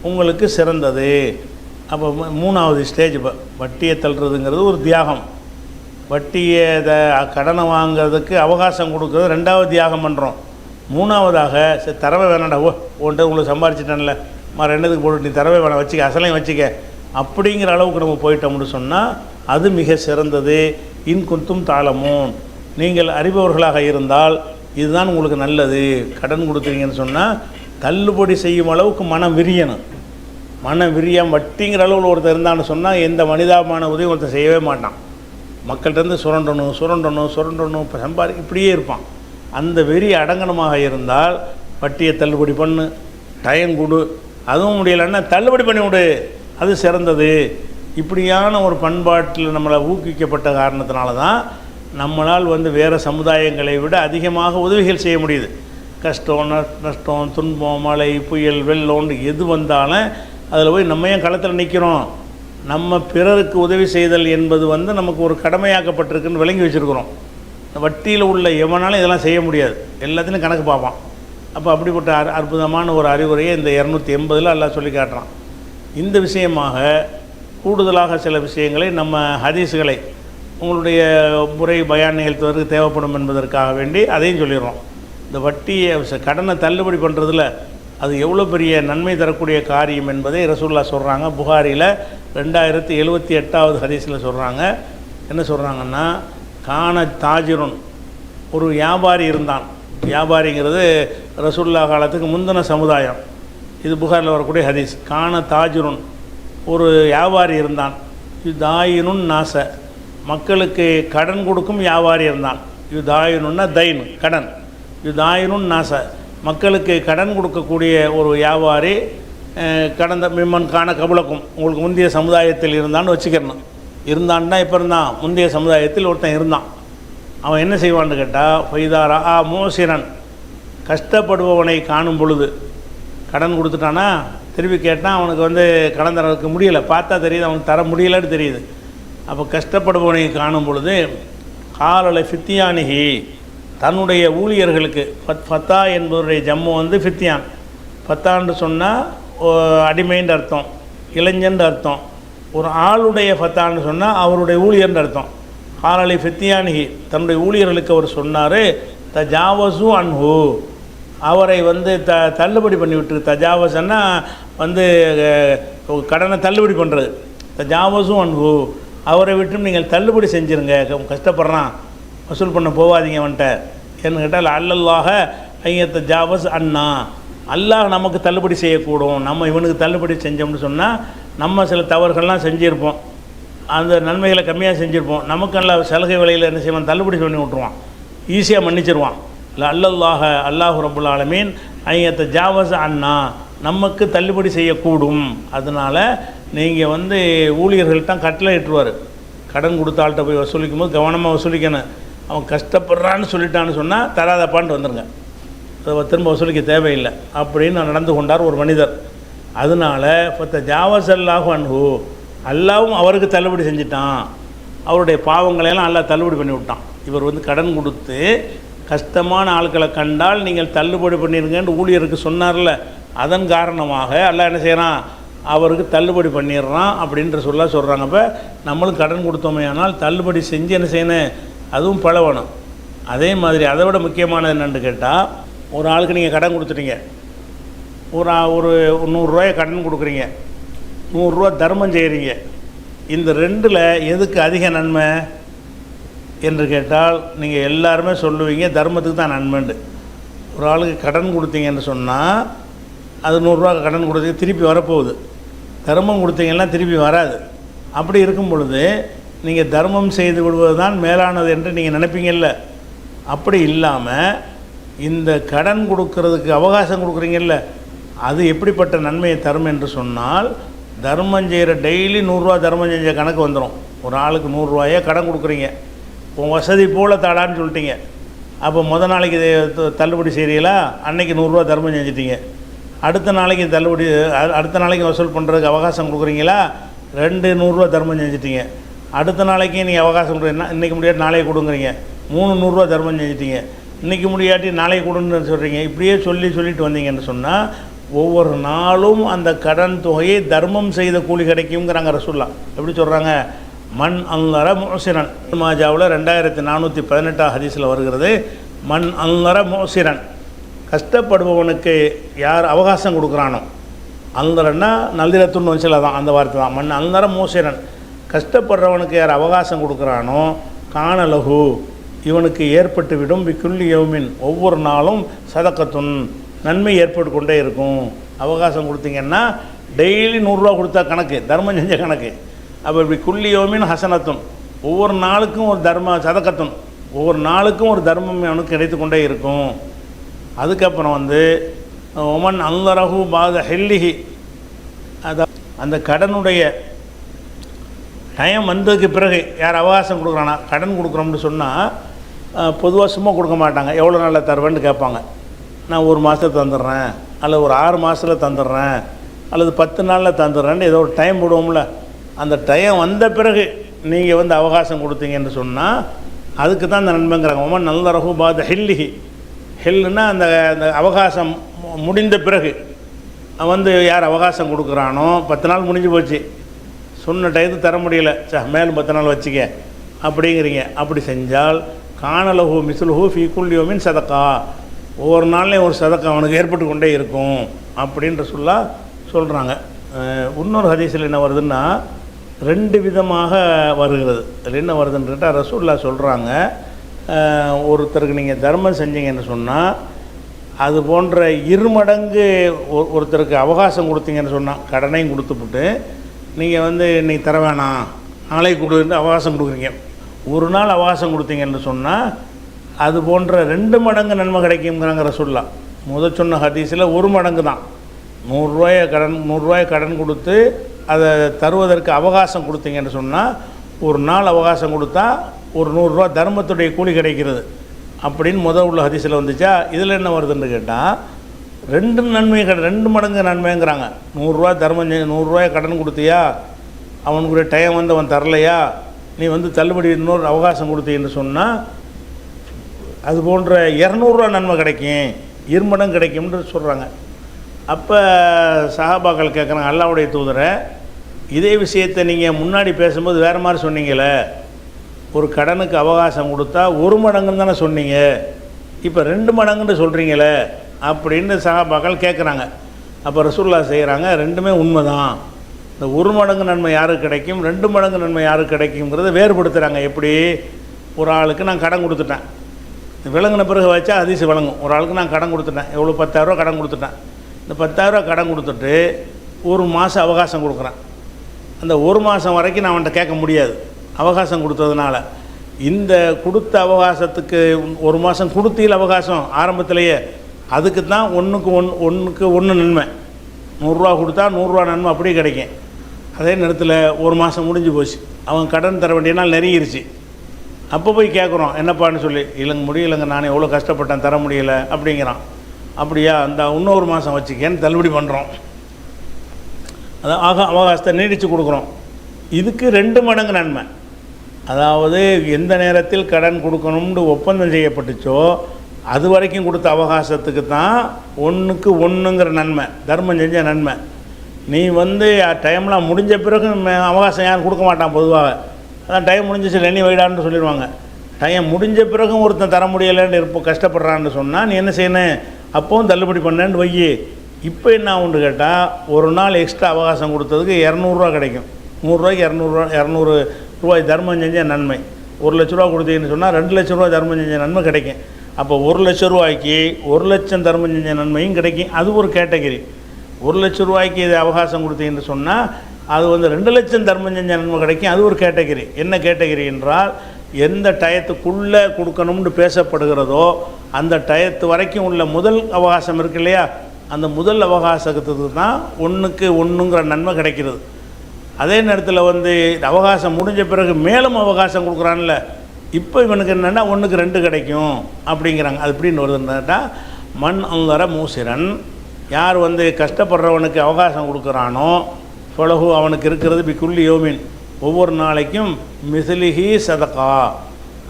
உங்களுக்கு சிறந்தது. அப்போ மூணாவது ஸ்டேஜ், இப்போ வட்டியை தள்ளுறதுங்கிறது ஒரு தியாகம். வட்டியை கடனை வாங்கிறதுக்கு அவகாசம் கொடுக்குறது ரெண்டாவது தியாகம் பண்ணுறோம். மூணாவதாக சரி தரவே வேணாண்டா, ஒன்றை உங்களுக்கு சம்பாரிச்சிட்டேன்ல, ரெண்டுத்துக்கு போட்டு நீ தரவே வேணாம், வச்சுக்க, அசலையும் வச்சுக்க, அப்படிங்கிற அளவுக்கு நம்ம போயிட்டோம்னு சொன்னால் அது மிக சிறந்தது. இன்குந்தும் தாளமும், நீங்கள் அறிபவர்களாக இருந்தால் இதுதான் உங்களுக்கு நல்லது. கடன் கொடுக்குறீங்கன்னு சொன்னால் தள்ளுபடி செய்யும் அளவுக்கு மனம் விரியணும். மனம் விரியம் வட்டிங்கிற அளவில் ஒருத்தர் இருந்தான்னு சொன்னால் எந்த மனிதாபமான உதவி ஒருத்தர் செய்யவே மாட்டான். மக்கள்கிட்டருந்து சுரண்டணும் இப்போ இப்படியே இருப்பான். அந்த வெறி அடங்கனமாக இருந்தால் வட்டியை தள்ளுபடி பண்ணு, டைம் கொடு, அதுவும் முடியலைன்னா தள்ளுபடி பண்ணி விடு, அது சிறந்தது. இப்படியான ஒரு பண்பாட்டில் நம்மளை ஊக்குவிக்கப்பட்ட காரணத்தினால தான் நம்மளால் வந்து வேறு சமுதாயங்களை விட அதிகமாக உதவிகள் செய்ய முடியுது. கஷ்டம், நஷ்டம், துன்பம், மழை, புயல், வெள்ளம் எது வந்தாலும் அதில் போய் நம்ம ஏன் களத்தில் நிற்கிறோம்? நம்ம பிறருக்கு உதவி செய்தல் என்பது வந்து நமக்கு ஒரு கடமையாக்கப்பட்டிருக்குன்னு விளங்கி வச்சுருக்கிறோம். வட்டியில் உள்ள எவனாலும் இதெல்லாம் செய்ய முடியாது, எல்லாத்தையும் கணக்கு பார்ப்பான். அப்போ அப்படிப்பட்ட அற்புதமான ஒரு அறிவுரையை இந்த 280 எல்லாம் சொல்லி காட்டுறான். இந்த விஷயமாக கூடுதலாக சில விஷயங்களை நம்ம ஹதீஸுகளை உங்களுடைய முறை பயான் நிகழ்த்துவதற்கு தேவைப்படும் என்பதற்காக வேண்டி அதையும் சொல்லிடுறோம். இந்த வட்டியை கடனை தள்ளுபடி பண்ணுறதுல அது எவ்வளோ பெரிய நன்மை தரக்கூடிய காரியம் என்பதை ரசூலுல்லாஹ் சொல்கிறாங்க. புகாரியில் 2078வது ஹதீஸில் சொல்கிறாங்க. என்ன சொல்கிறாங்கன்னா, கான தாஜிருன், ஒரு வியாபாரி இருந்தான். வியாபாரிங்கிறது ரசூலுல்லாஹ் காலத்துக்கு முந்தின சமுதாயம். இது புகாரில் வரக்கூடிய ஹதீஸ். கான தாஜிருன், ஒரு வியாபாரி இருந்தான். யுதாயினுன் நாச, மக்களுக்கு கடன் கொடுக்கும் வியாபாரி இருந்தான். யுதாயினுன்னா தைன், கடன். யுதாயினுன் நாச, மக்களுக்கு கடன் கொடுக்கக்கூடிய ஒரு வியாபாரி கடந்த மிம்மன் காண கபலக்கும், உங்களுக்கு முந்தைய சமுதாயத்தில் இருந்தான்னு வச்சுக்கிறணும். இருந்தான்னா இப்போ இருந்தான், முந்தைய சமுதாயத்தில் ஒருத்தன் இருந்தான். அவன் என்ன செய்வான்னு கேட்டால், ஃபைதாரா மோசிரன், கஷ்டப்படுபவனை காணும் பொழுது, கடன் கொடுத்துட்டானா திருப்பி கேட்டான், அவனுக்கு கடன் தரதுக்கு முடியலை, பார்த்தா தெரியுது அவனுக்கு தர முடியலன்னு தெரியுது. அப்போ கஷ்டப்படுபவனை காணும் பொழுது காலலை ஃபித்தியானிகி, தன்னுடைய ஊழியர்களுக்கு, ஃபத்தா என்பவருடைய ஜம்மு ஃபித்தியான். ஃபத்தான்னு சொன்னால் அடிமைன்ற அர்த்தம், இளைஞன்ற அர்த்தம். ஒரு ஆளுடைய ஃபத்தான்னு சொன்னால் அவருடைய ஊழியர்ன்ற அர்த்தம். காலலை ஃபித்தியானிகி, தன்னுடைய ஊழியர்களுக்கு அவர் சொன்னார், தஜாவசு அன்ஹு, அவரை தள்ளுபடி பண்ணிவிட்டு. தஜாவசன்னா கடனை தள்ளுபடி பண்ணுறது. தஜாவசு அன்ஹு, அவரை விட்டும் நீங்கள் தள்ளுபடி செஞ்சுருங்க, கஷ்டப்படுறான், வசூல் பண்ண போகாதீங்க அவன்கிட்ட. ஏன்னு கேட்டால், அல்லல்லாஹ ஐயத்த ஜாவஸ் அண்ணா, அல்லாஹ் நமக்கு தள்ளுபடி செய்யக்கூடும். நம்ம இவனுக்கு தள்ளுபடி செஞ்சோம்னு சொன்னால் நம்ம சில தவறுகள்லாம் செஞ்சுருப்போம், அந்த நன்மைகளை கம்மியாக செஞ்சுருப்போம். நமக்கு நல்ல சலுகை விலையில் என்ன செய்வான், தள்ளுபடி பண்ணி விட்ருவான், ஈஸியாக மன்னிச்சிருவான். இல்லை அல்லல்லாஹ அல்லாஹு ரப்புல் ஆலமீன் ஐயத்த ஜாவஸ் அண்ணா, நமக்கு தள்ளுபடி செய்யக்கூடும். அதனால் நீங்கள் ஊழியர்கள்ட்ட கட்டளை இட்டுருவார், கடன் கொடுத்த ஆள்கிட்ட போய் வசூலிக்கும் போது கவனமாக வசூலிக்கணும். அவன் கஷ்டப்படுறான்னு சொல்லிட்டான்னு சொன்னால் தராதப்பான்ட்டு வந்துடுங்க, அதை திரும்ப வசூலிக்க தேவையில்லை அப்படின்னு நடந்து கொண்டார் ஒரு மனிதர். அதனால் இப்போ ஜாவஸ் அல்லாஹு அன்ஹு, அல்லாவும் அவருக்கு தள்ளுபடி செஞ்சிட்டான், அவருடைய பாவங்களையெல்லாம் அல்லாஹ் தள்ளுபடி பண்ணி விட்டான். இவர் கடன் கொடுத்து கஷ்டமான ஆட்களை கண்டால் நீங்கள் தள்ளுபடி பண்ணிடுங்கன்னு ஊழியருக்கு சொன்னார்ல, அதன் காரணமாக அல்லாஹ் என்ன செய்கிறான், அவருக்கு தள்ளுபடி பண்ணிடுறான் அப்படின்ற சொல்கிறாங்க. இப்போ நம்மளும் கடன் கொடுத்தோமே, ஆனால் தள்ளுபடி செஞ்சு என்ன செய்யணும், அதுவும் பழவணும். அதே மாதிரி அதை விட முக்கியமானது என்னென்னு கேட்டால், ஒரு ஆளுக்கு நீங்கள் கடன் கொடுத்துட்டீங்க, ஒரு 100 கடன் கொடுக்குறீங்க, 100 தர்மம் செய்கிறீங்க. இந்த ரெண்டில் எதுக்கு அதிக நன்மை என்று கேட்டால், நீங்கள் எல்லாருமே சொல்லுவீங்க தர்மத்துக்கு தான் நன்மைண்டு. ஒரு ஆளுக்கு கடன் கொடுத்தீங்கன்னு சொன்னால், அது 100 கடன் கொடுத்தீங்க, திருப்பி வரப்போகுது. தர்மம் கொடுத்தீங்கன்னா திருப்பி வராது. அப்படி இருக்கும் பொழுது நீங்கள் தர்மம் செய்து விடுவது தான் மேலானது என்று நீங்கள் நினைப்பீங்கல்ல. அப்படி இல்லாமல் இந்த கடன் கொடுக்கறதுக்கு அவகாசம் கொடுக்குறீங்கல்ல, அது எப்படிப்பட்ட நன்மையை தரும் என்று சொன்னால், தர்மம் செய்கிற டெய்லி 100 தர்மம் செஞ்ச கணக்கு வந்துடும். ஒரு ஆளுக்கு 100 கடன் கொடுக்குறீங்க, உன் வசதி போல் தாடான்னு சொல்லிட்டீங்க. அப்போ முதல் நாளைக்கு தள்ளுபடி செய்கிறீங்களா, அன்றைக்கி 100 தர்மம் செஞ்சிட்டீங்க. அடுத்த நாளைக்கு தள்ளுபடி, அடுத்த நாளைக்கு வசூல் பண்ணுறதுக்கு அவகாசம் கொடுக்குறீங்களா, 100 தர்மம் செஞ்சிட்டீங்க. அடுத்த நாளைக்கு நீங்கள் அவகாசம் கொடுக்குறீங்கன்னா, இன்றைக்கி முடியாட்டி நாளைக்கு கொடுங்குறீங்க, 100 தர்மம் செஞ்சிட்டீங்க. இன்றைக்கி முடியாட்டி நாளைக்கு கொடுன்னு சொல்கிறீங்க. இப்படியே சொல்லிட்டு வந்தீங்கன்னு சொன்னால், ஒவ்வொரு நாளும் அந்த கடன் தொகையை தர்மம் செய்த கூலி கிடைக்குங்கிறாங்க ரசூலுல்லாஹ். எப்படி சொல்கிறாங்க, மண் அல்லற மோசிரன், மாஜாவில் 2418 ஹதீஸில் வருகிறது. மண் அல்லற மோசிரன், கஷ்டப்படுபவனுக்கு யார் அவகாசம் கொடுக்குறானோ, அல்லறன்னா நல்திரத்துன்னு வச்சுல தான் அந்த வார்த்தை தான். மண் அல்லற மோசிரன், கஷ்டப்படுறவனுக்கு யார் அவகாசம் கொடுக்குறானோ, காணலகு, இவனுக்கு ஏற்பட்டுவிடும் பிக்குள்ளி யௌமின், ஒவ்வொரு நாளும் சதக்கத்துன், நன்மை ஏற்பட்டு கொண்டே இருக்கும். அவகாசம் கொடுத்தீங்கன்னா டெய்லி 100 கொடுத்தா கணக்கு, தர்மம் செஞ்ச கணக்கு. அப்போ இப்படி குள்ளி யௌமின் ஹசனத்துன், ஒவ்வொரு நாளுக்கும் ஒரு சதக்கத்துன், ஒவ்வொரு நாளுக்கும் ஒரு தர்மம் அவனுக்கு கிடைத்து கொண்டே இருக்கும். அதுக்கப்புறம் ஒமன் அல்லரஹு பாத ஹெல்லிஹி, அந்த கடனுடைய டைம் வந்ததுக்கு பிறகு யார் அவகாசம் கொடுக்குறானா, கடன் கொடுக்குறோம்னு சொன்னால் பொதுவாக சும்மா கொடுக்க மாட்டாங்க. எவ்வளோ நாளில் தருவேன்னு கேட்பாங்க. நான் 1 மாதத்தில் தந்துடுறேன், அல்லது ஒரு 6 மாதத்தில் தந்துடுறேன், அல்லது 10 நாளில் தந்துடுறேன்னு ஏதோ ஒரு டைம் விடுவோம்ல. அந்த டைம் வந்த பிறகு நீங்கள் அவகாசம் கொடுத்தீங்கன்னு சொன்னால் அதுக்கு தான் அந்த நன்மைங்கிறாங்க. ஒமன் நல்ல ரகு பாத ஹெல்லிஹி, ஹெல்லுன்னா அந்த அவகாசம் முடிந்த பிறகு யார் அவகாசம் கொடுக்குறானோ, 10 நாள் முடிஞ்சு போச்சு, சொன்ன டயத்துக்கு தர முடியல, மேலும் 10 நாள் வச்சுக்க அப்படிங்கிறீங்க. அப்படி செஞ்சால் காணலஹு மிஸ்லுஹு ஃபீ குல்லி யௌமின் சதக்கா, ஒவ்வொரு நாள்லேயும் ஒரு சதக்கா அவனுக்கு ஏற்பட்டு கொண்டே இருக்கும் அப்படின்ற சொல்கிறாங்க. இன்னொரு ஹதீஸில் என்ன வருதுன்னா, ரெண்டு விதமாக வருகிறது. அதில் என்ன வருதுன்னு கேட்டால் ரசூலுல்லாஹ் சொல்கிறாங்க, ஒருத்தருக்கு நீங்கள் தர்மம் செஞ்சீங்கன்னு சொன்னால் அது போன்ற இருமடங்கு ஒருத்தருக்கு அவகாசம் கொடுத்தீங்கன்னு சொன்னால், கடனையும் கொடுத்துப்புட்டு நீங்கள் இன்றைக்கி தர வேணாம் நாளைக்கு கொடுன்னு அவகாசம் கொடுக்குறீங்க, ஒரு நாள் அவகாசம் கொடுத்தீங்கன்னு சொன்னால் அது போன்ற 2 மடங்கு நன்மை கிடைக்குங்கிறாங்க ரசூலுல்லாஹ். சொன்ன ஹதீஸில் 1 மடங்கு தான். 100 ரூபாய் கடன் கொடுத்து அதை தருவதற்கு அவகாசம் கொடுத்தீங்கன்னு சொன்னால் ஒரு நாள் அவகாசம் கொடுத்தா ஒரு 100 ரூபா தர்மத்துடைய கூலி கிடைக்கிறது அப்படின்னு உள்ள ஹதீஸில் வந்துச்சா. இதில் என்ன வருதுன்னு கேட்டால் 2 மடங்கு நன்மைங்கிறாங்க. 100 ரூபா தர்மம் 100 ரூபாய் கடன் கொடுத்தியா, அவனுக்குரிய டைம் அவன் தரலையா, நீ தள்ளுபடி இன்னொரு அவகாசம் கொடுத்தீன்னு சொன்னால் அது போன்ற 200 ரூபா நன்மை கிடைக்கும், 2 மடங்கு கிடைக்கும்னு சொல்கிறாங்க. அப்போ சஹாபாக்கள் கேட்குறாங்க, அல்லாஹ்வுடைய தூதரை, இதே விஷயத்தை நீங்கள் முன்னாடி பேசும்போது வேறு மாதிரி சொன்னீங்களே, ஒரு கடனுக்கு அவகாசம் கொடுத்தா 1 மடங்குன்னு தானே சொன்னீங்க, இப்போ 2 மடங்குன்னு சொல்கிறீங்களே அப்படின்னு சஹாபாக்கள் கேட்குறாங்க. அப்போ ரசூலுல்லாஹ் செய்கிறாங்க, ரெண்டுமே உண்மை தான். இந்த 1 மடங்கு நன்மை யாருக்கு கிடைக்கும், 2 மடங்கு நன்மை யாருக்கு கிடைக்குங்கிறத வேறுபடுத்துகிறாங்க. எப்படி, ஒரு ஆளுக்கு நான் கடன் கொடுத்துட்டேன், விளங்கின பிறகு வச்சா ஹதீஸ் விளங்கும். ஒரு ஆளுக்கு நான் கடன் கொடுத்துட்டேன், எவ்வளோ 10,000 ரூபா கடன் கொடுத்துட்டேன். இந்த 10,000 கடன் கொடுத்துட்டு 1 மாதம் அவகாசம் கொடுக்குறேன். அந்த 1 மாதம் வரைக்கும் நான் அவன்கிட்ட கேட்க முடியாது அவகாசம் கொடுத்ததுனால. இந்த கொடுத்த அவகாசத்துக்கு 1 மாதம் கொடுத்தீல் அவகாசம் ஆரம்பத்திலேயே, அதுக்கு தான் 1க்கு 1 நன்மை. 100 ரூபா கொடுத்தா 100 ரூபா நன்மை அப்படியே கிடைக்கும். அதே நேரத்தில் 1 மாதம் முடிஞ்சு போச்சு, அவன் கடன் தர வேண்டிய நாள் நெருங்கிருச்சு. அப்போ போய் கேட்குறோம், என்னப்பான்னு சொல்லி, இல்லைங்க முடியலைங்க, நான் எவ்வளோ கஷ்டப்பட்டேன் தர முடியலை அப்படிங்கிறான். அப்படியா, அந்த இன்னொரு மாதம் வச்சுக்கேன்னு தள்ளுபடி பண்ணுறோம். அதான் அவகாசத்தை நீடித்து கொடுக்குறோம். இதுக்கு 2 மடங்கு நன்மை. அதாவது எந்த நேரத்தில் கடன் கொடுக்கணும்னு ஒப்பந்தம் செய்யப்பட்டுச்சோ அது வரைக்கும் கொடுத்த அவகாசத்துக்கு தான் 1க்கு 1ங்கிற நன்மை, தர்மம் செஞ்ச நன்மை. நீ டைம்லாம் முடிஞ்ச பிறகு அவகாசம் யாரும் கொடுக்க மாட்டான் பொதுவாக. அதான் டைம் முடிஞ்சிச்சு எண்ணி வைடான்னு சொல்லிடுவாங்க. டைம் முடிஞ்ச பிறகும் ஒருத்தன் தர முடியலைன்னு கஷ்டப்படுறான்னு சொன்னால் நீ என்ன செய்யணும், அப்போவும் தள்ளுபடி பண்ணேன்னு வையி. இப்போ என்ன ஆகுன்னு கேட்டால், ஒரு நாள் எக்ஸ்ட்ரா அவகாசம் கொடுத்ததுக்கு 200 ரூபா கிடைக்கும். 100 ரூபாய்க்கு 200 ரூபாய் தர்மம் செஞ்ச நன்மை. 1 லட்ச ரூபா கொடுத்தீங்கன்னு சொன்னால் 2 லட்ச ரூபா தர்மம் செஞ்ச நன்மை கிடைக்கும். அப்போ 1 லட்ச ரூபாய்க்கு 1 லட்சம் தர்மம் செஞ்ச நன்மையும் கிடைக்கும். அது ஒரு கேட்டகரி. 1 லட்ச ரூபாய்க்கு இது அவகாசம் கொடுத்தீங்கன்னு சொன்னால் அது 2 லட்சம் தர்மம் செஞ்ச நன்மை கிடைக்கும். அது ஒரு கேட்டகரி. என்ன கேட்டகரி என்றால், எந்த டயத்துக்குள்ளே கொடுக்கணும்னு பேசப்படுகிறதோ அந்த டயத்து வரைக்கும் உள்ள முதல் அவகாசம் இருக்கு இல்லையா, அந்த முதல் அவகாசத்துக்கு தான் 1க்கு 1ங்கிற நன்மை கிடைக்கிறது. அதே நேரத்தில் அவகாசம் முடிஞ்ச பிறகு மேலும் அவகாசம் கொடுக்குறான்ல, இப்போ இவனுக்கு என்னென்னா 1க்கு 2 கிடைக்கும் அப்படிங்கிறாங்க. அது எப்படின்னு வருதுன்னாட்டா, மண் அங்கர மூசிரன், யார் கஷ்டப்படுறவனுக்கு அவகாசம் கொடுக்குறானோ ஃபலஹு, அவனுக்கு இருக்கிறது பிக்குல்லி யோமின், ஒவ்வொரு நாளைக்கும் மிஸ்லிஹி சதகா,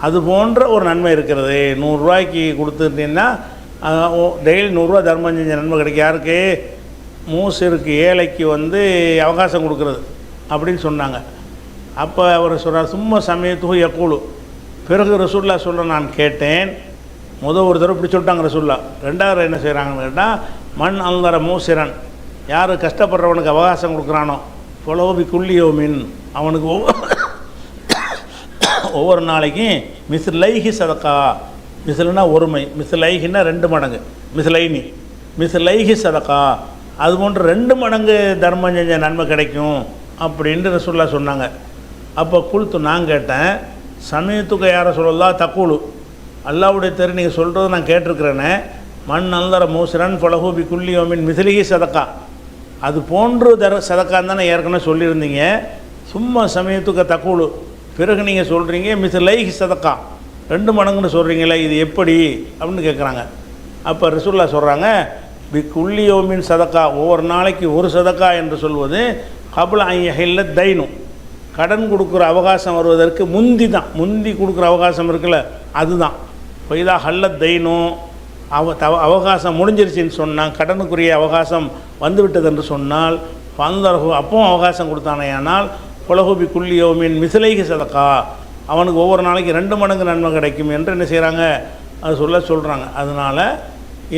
அது போன்ற ஒரு நன்மை இருக்கிறது. 100 ரூபாய்க்கு கொடுத்துட்டீங்கன்னா டெய்லி 100 ரூபா தர்மம் செஞ்ச நன்மை கிடைக்கும். யாருக்கு, மூசிருக்கு, ஏழைக்கு அவகாசம் கொடுக்குறது அப்படின்னு சொன்னாங்க. அப்போ அவர் சொல்கிறார், சும்மா சமயத்துக்கு யக்கூலு, பிறகு ரசூலுல்லாஹ் சொல்ல நான் கேட்டேன். ஒரு தடவை இப்படி சொல்லிட்டாங்க ரசூலுல்லாஹ். 2வது என்ன செய்கிறாங்கன்னு கேட்டால், மண் அங்கர மூசிரன், யார் கஷ்டப்படுறவனுக்கு அவகாசம் கொடுக்குறானோ ஃபலஹு பிக்குல்லியோமின், அவனுக்கு ஒவ்வொரு நாளைக்கும் மிஸ்லைஹி சதகா, மிஸ்லுனா ஒருமை, மிஸ்லைஹின்னா 2 மடங்கு, மிஸ்லைஹி சதகா, அது போன்ற 2 மடங்கு தர்மம் செஞ்ச நன்மை கிடைக்கும் அப்படின்ட்டு ரசூலுல்லாஹ் சொன்னாங்க. அப்போ குல்த்து, நான் கேட்டேன், சமயத்துக்கு யாரை சொல்லலாம் தக்கூலு, அல்லாஹ்வுடைய தெரு நீங்கள் சொல்கிறது நான் கேட்டிருக்கிறேனே, மண் அந்தர மூசிரன் ஃபலஹு பிக்குல்லி யௌமின் மிஸ்லிஹி சதகா, அது போன்று சதக்கான்னு தானே ஏற்கனவே சொல்லியிருந்தீங்க. சும்மா சமயத்துக்கு தக்கூலு, பிறகு நீங்கள் சொல்கிறீங்க மிஸ்லைஹி சதகா, 2 மடங்குன்னு சொல்கிறீங்களே, இது எப்படி அப்படின்னு கேட்குறாங்க. அப்போ ரசூலுல்லாஹ் சொல்கிறாங்க, பிக்குல்லி யௌமின் சதகா, ஒவ்வொரு நாளைக்கு 1 சதகா என்று சொல்வது கப்ல ஐயஹில்ல தைனு, கடன் கொடுக்குற அவகாசம் வருவதற்கு முந்தி தான், முந்தி கொடுக்குற அவகாசம் இருக்குல்ல அதுதான். பைதா ஹல்ல தைனும், அவகாசம் முடிஞ்சிருச்சின்னு சொன்னால், கடனுக்குரிய அவகாசம் வந்துவிட்டது என்று சொன்னால், பந்தரகு அப்பவும் அவகாசம் கொடுத்தானே, ஆனால் ஃபலஹு பிக்குல்லி யௌமின் மிஸ்லைஹி சதகா, அவனுக்கு ஒவ்வொரு நாளைக்கு 2 மடங்கு நன்மை கிடைக்கும் என்று என்ன செய்கிறாங்க, அது சொல்கிறாங்க. அதனால்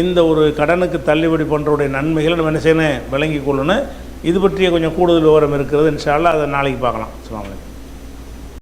இந்த ஒரு கடனுக்கு தள்ளுபடி பண்ணுறவுடைய நன்மைகளை நம்ம என்ன செய்யணும், விளங்கி கொள்ளணும். இது பற்றிய கொஞ்சம் கூடுதல் விவரம் இருக்கிறது. இன்ஷா அல்லாஹ் அதை நாளைக்கு பார்க்கலாம். அஸ்ஸலாமு அலைக்கும்.